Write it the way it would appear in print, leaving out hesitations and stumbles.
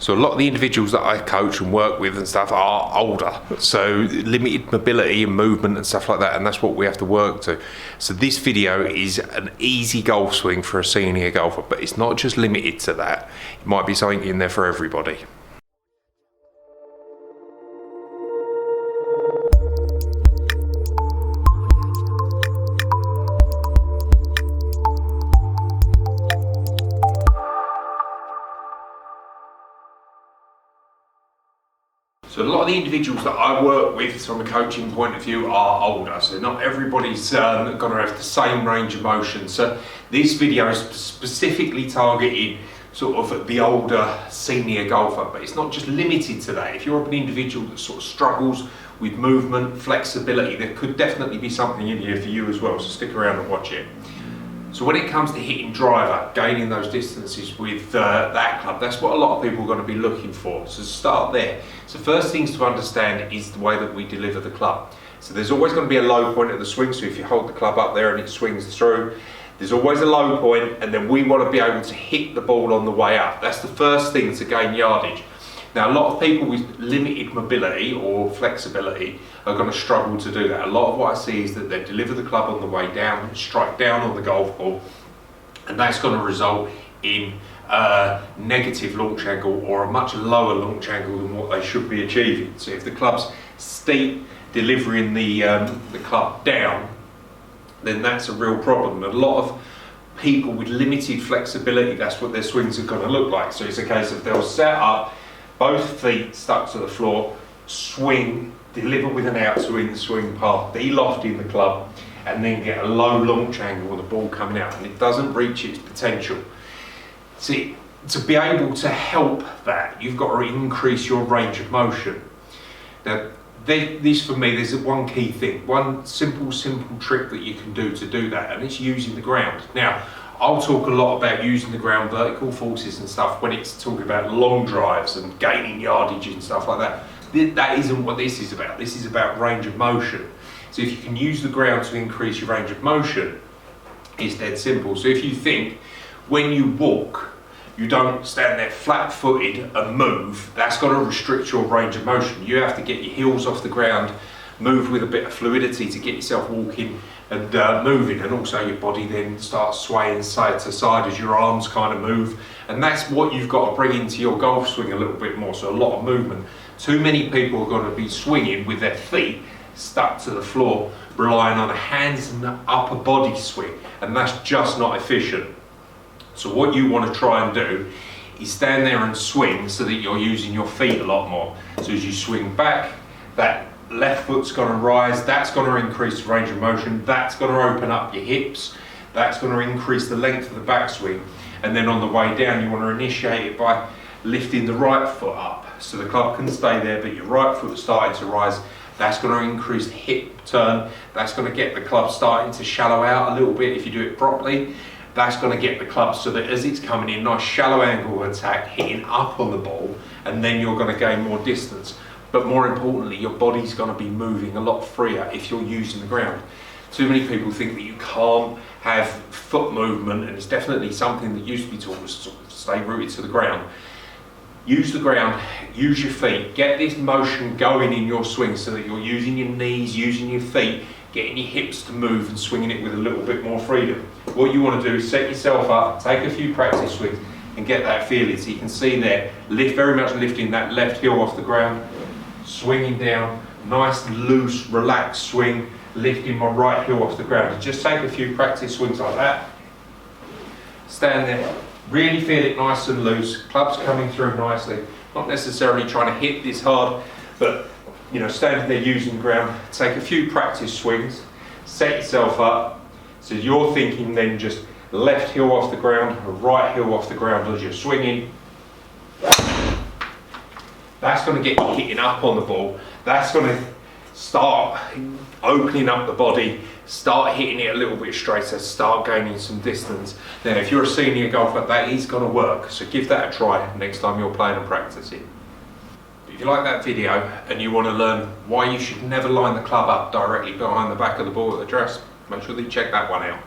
So a lot of the individuals that I coach and work with and stuff are older, so limited mobility and movement and stuff like that, and that's what we have to work to. So this video is an easy golf swing for a senior golfer, but it's not just limited to that. It might be something in there for everybody. So a lot of the individuals that I work with from a coaching point of view are older, so not everybody's going to have the same range of motion. So this video is specifically targeted sort of the older senior golfer, but it's not just limited to that. If you're an individual that sort of struggles with movement, flexibility, there could definitely be something in here for you as well, so stick around and watch it. So when it comes to hitting driver, gaining those distances with that club, that's what a lot of people are going to be looking for. So start there. So first things to understand is the way that we deliver the club. So there's always going to be a low point at the swing. So if you hold the club up there and it swings through, there's always a low point, and then we want to be able to hit the ball on the way up. That's the first thing to gain yardage. Now, a lot of people with limited mobility or flexibility are going to struggle to do that. A lot of what I see is that they deliver the club on the way down, strike down on the golf ball, and that's going to result in a negative launch angle or a much lower launch angle than what they should be achieving. So if the club's steep, delivering the club down, then that's a real problem. A lot of people with limited flexibility, that's what their swings are going to look like. So it's a case of they'll set up, both feet stuck to the floor, swing, deliver with an outswing, swing path, de-lofting the club, and then get a low launch angle with the ball coming out, and it doesn't reach its potential. See, to be able to help that, you've got to increase your range of motion. Now, this for me, there's one key thing, one simple trick that you can do to do that, and it's using the ground. Now, I'll talk a lot about using the ground, vertical forces and stuff when it's talking about long drives and gaining yardage and stuff like that. That isn't what this is about. This is about range of motion. So if you can use the ground to increase your range of motion, it's dead simple. So if you think when you walk, you don't stand there flat-footed and move, that's got to restrict your range of motion. You have to get your heels off the ground, move with a bit of fluidity to get yourself walking and moving, and also your body then starts swaying side to side as your arms kind of move, and that's what you've got to bring into your golf swing a little bit more. So a lot of movement. Too many people are going to be swinging with their feet stuck to the floor, relying on a hands and upper body swing, and that's just not efficient. So what you want to try and do is stand there and swing so that you're using your feet a lot more. So as you swing back, that left foot's going to rise, that's going to increase the range of motion, that's going to open up your hips, that's going to increase the length of the backswing, and then on the way down you want to initiate it by lifting the right foot up so the club can stay there but your right foot starting to rise. That's going to increase the hip turn, that's going to get the club starting to shallow out a little bit if you do it properly. That's going to get the club so that as it's coming in, nice shallow angle attack, hitting up on the ball, and then you're going to gain more distance. But more importantly, your body's going to be moving a lot freer if you're using the ground. Too many people think that you can't have foot movement, and it's definitely something that used to be taught was to stay rooted to the ground. Use the ground, use your feet, get this motion going in your swing so that you're using your knees, using your feet, getting your hips to move and swinging it with a little bit more freedom. What you want to do is set yourself up, take a few practice swings and get that feeling. So you can see there, very much lifting that left heel off the ground, swinging down, nice loose relaxed swing, lifting my right heel off the ground. And just take a few practice swings like that. Stand there, really feel it nice and loose, club's coming through nicely, not necessarily trying to hit this hard, but you know, standing there using the ground, take a few practice swings, set yourself up, so you're thinking then just left heel off the ground, right heel off the ground as you're swinging. That's going to get you hitting up on the ball, that's going to start opening up the body, start hitting it a little bit straighter, start gaining some distance. Then if you're a senior golfer, that is going to work, so give that a try next time you're playing and practicing. If you like that video and you want to learn why you should never line the club up directly behind the back of the ball at the dress, make sure that you check that one out.